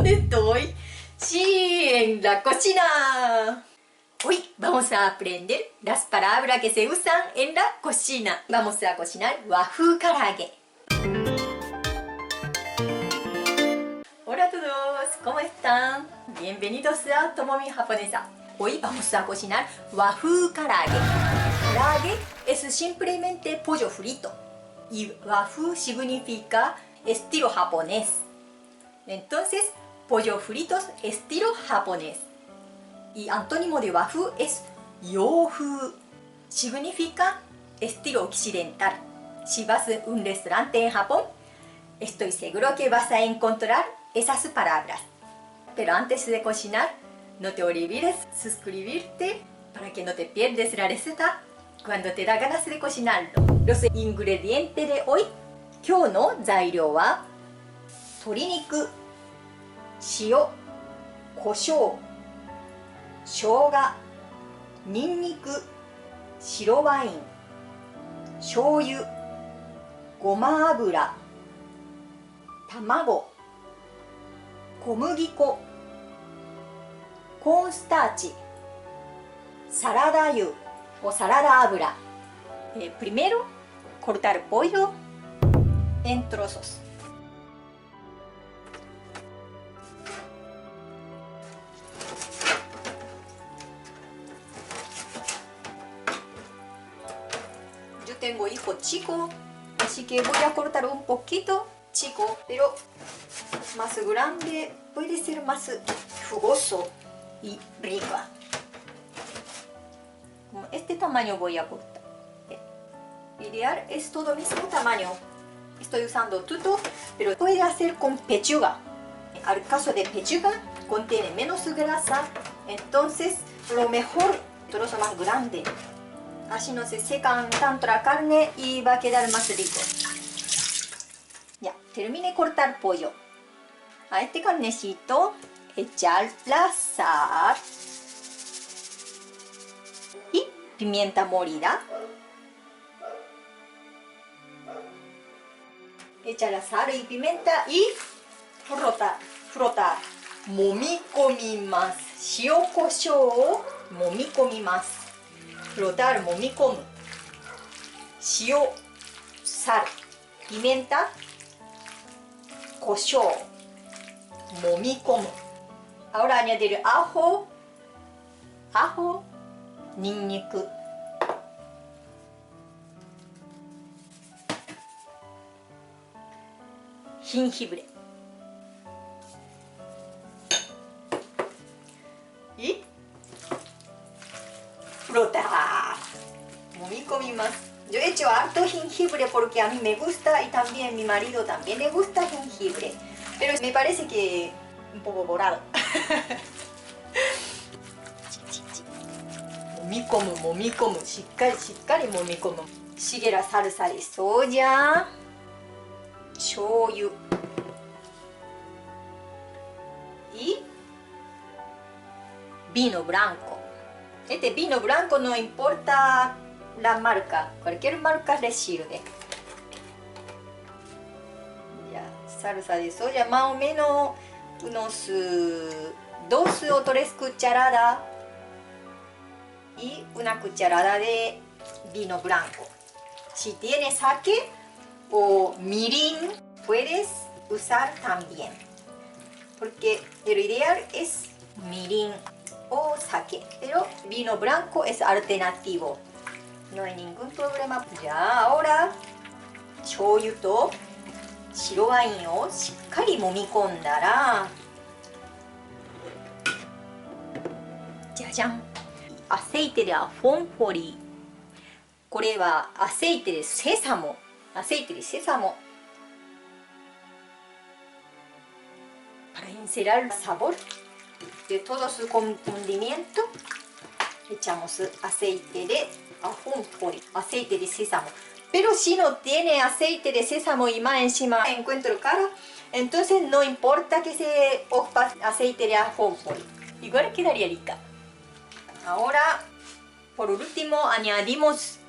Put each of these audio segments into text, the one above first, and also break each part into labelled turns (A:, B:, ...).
A: ¿Dónde estoy? Sí, en la cocina. Hoy vamos a aprender las palabras que se usan en la cocina. Vamos a cocinar Wafú karaage. Hola a todos, ¿cómo están? Bienvenidos a Tomomi Japonesa. Hoy vamos a cocinar Wafú karaage. Karaage es simplemente pollo frito. Y Wafú significa estilo japonés. Entonces, pollo fritos estilo japonés. Y antónimo de Wafú es Youfu. Significa estilo occidental. Si vas a un restaurante en Japón, estoy seguro que vas a encontrar esas palabras. Pero antes de cocinar, no te olvides suscribirte para que no te pierdas la receta cuando te da ganas de cocinarlo. Los ingredientes de hoy. 今日の材料は鶏肉、塩、胡椒、生姜、にんにく、白ワイン、醤油、ごま油、卵、小麦粉、コーンスターチ、サラダ油o salada油。Primero, cortar pollo en trozos. Yo tengo hijo chico, así que voy a cortar un poquito chico, pero más grande puede ser más jugoso y rico. Como este tamaño voy a cortar. Ideal es todo el mismo tamaño. Estoy usando tuto, pero puede hacer con pechuga. Al caso de pechuga, contiene menos grasa, entonces lo mejor, trozo más grande. Así no se secan tanto la carne y va a quedar más rico. Ya, terminé de cortar pollo. A este carnecito, echar la sal y pimienta molida. Echa la sal y pimienta y frotar. Momicomimasu. Shio koshou o momicomimasu. Frotar, momicomu. Shio, sal, pimienta, koshou. Momicomu. Ahora añadir ajo, niñniku. Jengibre y frotar. Momicomimasu. Yo he hecho harto jengibre porque a mí me gusta y también a mi marido también le gusta jengibre, pero me parece que un poco morado. Momicomu, しっかり揉み込む。シゲラサルサでsoya、醤油y vino blanco. Este vino blanco no importa la marca, cualquier marca le sirve. Ya, salsa de soya, más o menos unos 2 o 3 cucharadas y una cucharada de vino blanco. Si tienes sake o mirin, puedes usar también, porque el ideal es mirin o sake, pero vino blanco es alternativo, no hay ningún problema. Ya, ahora 醤油と白ワインをしっかり揉み込んだら、じゃじゃん、aceite de ajonjolí。これはaceite de sésamo para encerrar el sabor de todo su condimento. Echamos aceite de ajonjolí, aceite de sésamo. Pero si no tiene aceite de sésamo y más encima encuentro caro, entonces no importa que se ocupe aceite de ajonjolí, igual quedaría rica. Ahora, por último, añadimos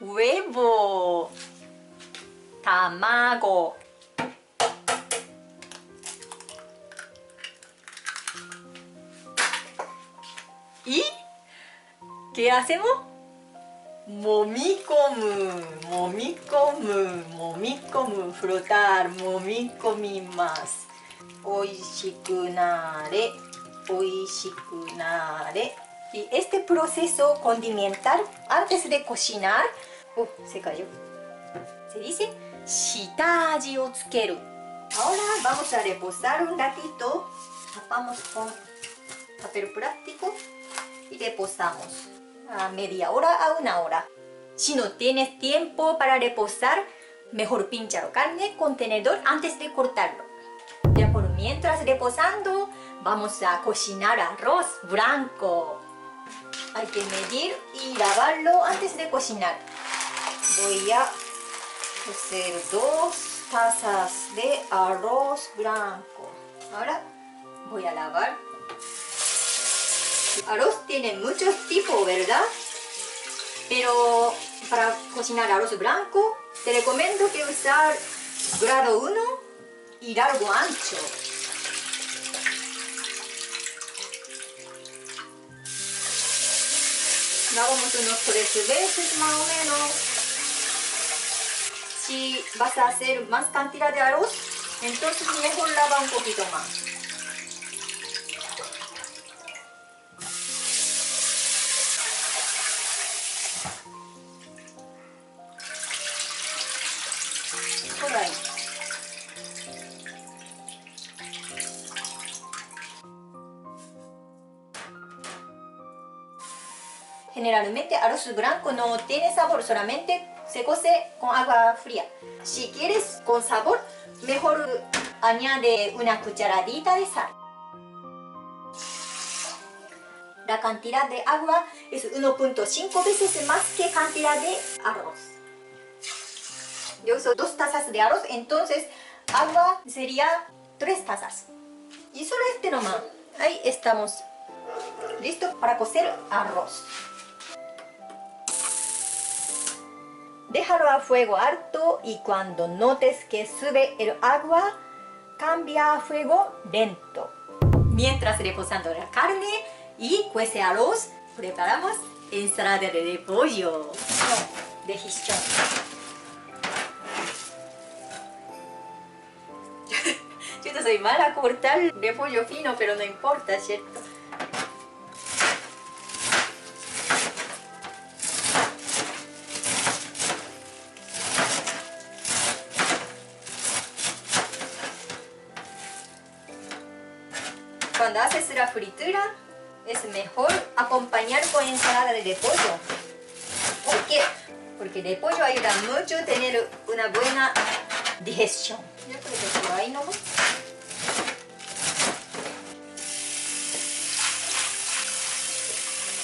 A: huevo, tamago, ¿Y qué hacemos? Momicomu, momicomu, momicomu, frotar, momicomimasu. Oishiku nare, oishiku nare. Y este proceso condimentar antes de cocinar, se cayó. Se dice shitaaji o tsukeru. Ahora vamos a reposar un ratito. Tapamos con papel plástico y reposamos a media hora a una hora. Si no tienes tiempo para reposar, mejor pincha la carne con tenedor antes de cortarlo. Ya por mientras reposando, vamos a cocinar arroz blanco. Hay que medir y lavarlo antes de cocinar. Voy a hacer 2 tazas de arroz blanco. Ahora voy a lavar. Arroz tiene muchos tipos, ¿verdad? Pero para cocinar arroz blanco, te recomiendo que usar grado 1 y largo ancho. Lavamos unos 3 veces más o menos. Si vas a hacer más cantidad de arroz, entonces mejor lava un poquito más. Por ahí. Generalmente arroz blanco no tiene sabor, solamente se cose con agua fría. Si quieres con sabor, mejor añade una cucharadita de sal. La cantidad de agua es 1.5 veces más que cantidad de arroz. Yo uso 2 tazas de arroz, entonces agua sería 3 tazas. Y solo este nomás. Ahí estamos listos para cocer arroz. Déjalo a fuego alto y cuando notes que sube el agua, cambia a fuego lento. Mientras reposando la carne y cuece arroz, preparamos ensalada de repollo. No, de hichon. Yo soy mala a cortar repollo fino, pero no importa, ¿cierto? Cuando haces la fritura, es mejor acompañar con ensalada de repollo. ¿Por qué? Porque el repollo ayuda mucho a tener una buena digestión. Yo creo que por ahí nomás.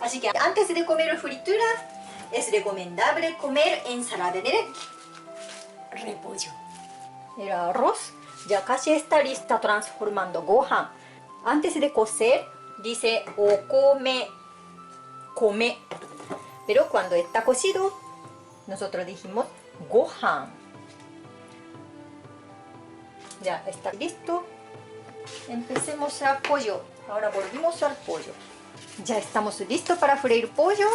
A: Así que antes de comer fritura, es recomendable comer ensalada de repollo. El arroz ya casi está lista transformando gohan. Antes de cocer dice okome, come. Pero cuando está cocido, nosotros dijimos gohan. Ya está listo. Empecemos al pollo. Ahora volvimos al pollo. Ya estamos listos para freír pollo.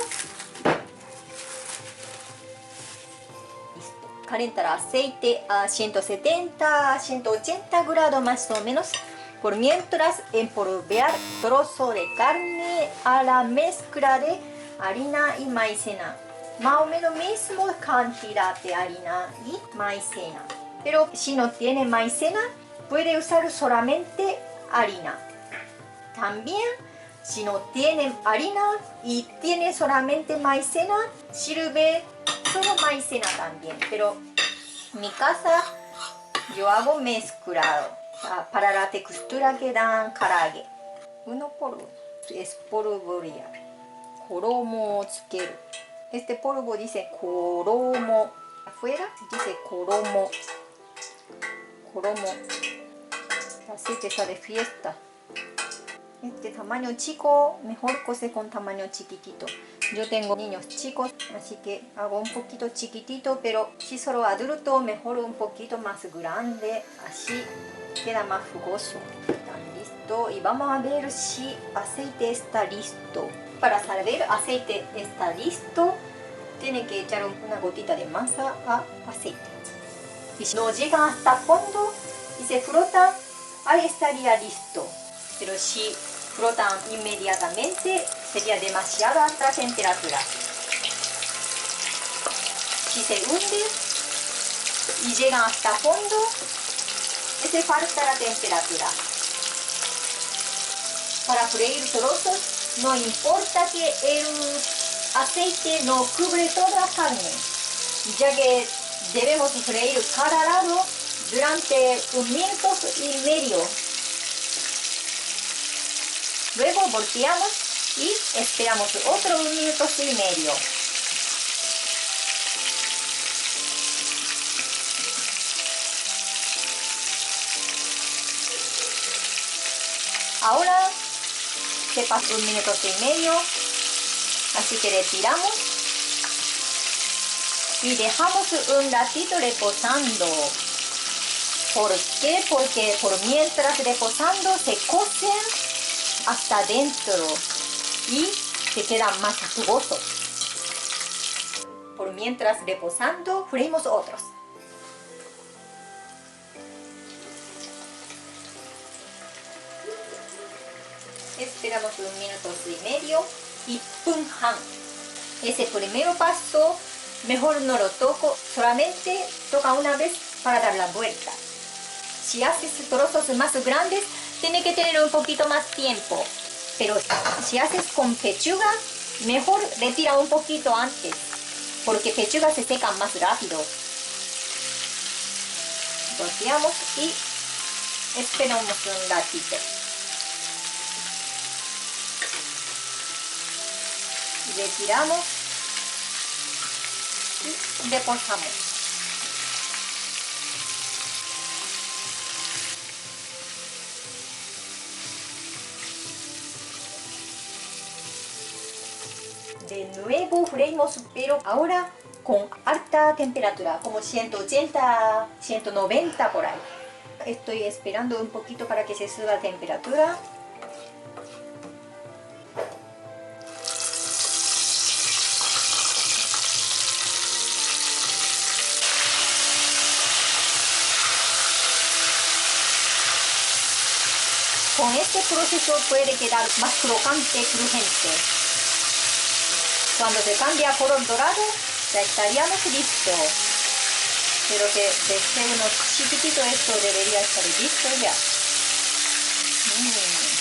A: Listo. Calentar aceite a 170 a 180 grados más o menos. Por mientras, empolvar trozo de carne a la mezcla de harina y maicena. Más o menos misma cantidad de harina y maicena. Pero si no tiene maicena, puede usar solamente harina. También, si no tiene harina y tiene solamente maicena, sirve solo maicena también. Pero en mi casa, yo hago mezclado. Para la textura que dan karaage. Uno por uno. Espolvorear. Koromo o tsukeru. Este polvo dice koromo. Afuera dice koromo. Koromo. Aceite está de fiesta. Este tamaño chico, mejor cose con tamaño chiquitito. Yo tengo niños chicos, así que hago un poquito chiquitito, pero si solo adulto, mejor un poquito más grande. Así queda más jugoso. Está listo y vamos a ver si aceite está listo. para saber aceite está listo, tiene que echar una gotita de masa a aceite. Y si no llegan hasta fondo y se frotan, ahí estaría listo. Pero si frotan inmediatamente, sería demasiada la temperatura. Si se hunde y llegan hasta fondo, hace falta la temperatura. Para freír trozos, no importa que el aceite no cubre toda la carne, ya que debemos freír cada lado durante 1 minuto y medio. Luego volteamos y esperamos otro 1 minuto y medio. Ahora se pasó 1 minuto y medio, así que retiramos y dejamos un ratito reposando. ¿Por qué? Porque por mientras reposando se cocen hasta dentro y se queda más jugoso. Por mientras reposando, freímos otros. Esperamos 1 minuto y medio y 1分半. Ese primer paso mejor no lo toco, solamente toca una vez para dar la vuelta. Si haces trozos más grandes, tiene que tener un poquito más tiempo. Pero si haces con pechuga, mejor retira un poquito antes, porque pechuga se seca más rápido. Volteamos y esperamos un ratito. Retiramos y reposamos. De nuevo freímos, pero ahora con alta temperatura, como 180, 190 por ahí. Estoy esperando un poquito para que se suba la temperatura. Con este proceso puede quedar más crocante, crujiente. Cuando se cambia a color dorado, ya estaríamos listos. Pero que desde unos chiquititos esto debería estar listo ya.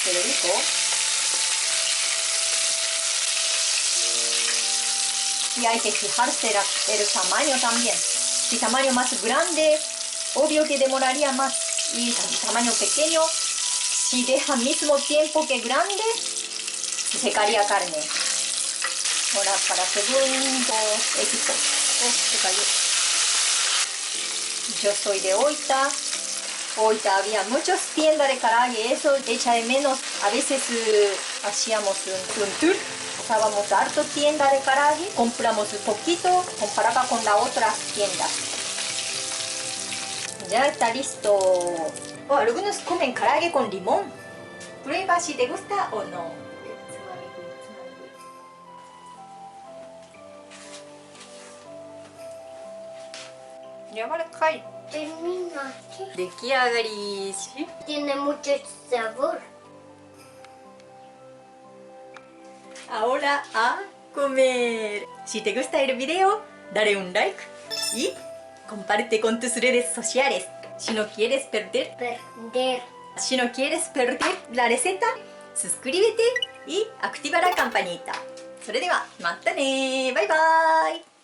A: Qué rico. Y hay que fijarse el tamaño también. Si tamaño más grande, obvio que demoraría más. Y tamaño pequeño, si deja mismo tiempo que grande, se secaría carne. Ahora para segundo equipo. Se cayó. Yo soy de Oita. Oita había muchas tiendas de karaage, eso echa de menos. A veces hacíamos un tour, usábamos harto tiendas de karaage, compramos un poquito, comparaba con las otras tiendas. Ya está listo. Algunos comen karaage con limón. Prueba si te gusta o no.
B: Termina.
A: 出来上がり。
B: Tiene mucho sabor.
A: Ahora a comer. Si te gusta el video, dale un like y comparte con tus redes sociales. Si no quieres perder la receta, suscríbete y activa la campanita. それではまたね。バイバイ。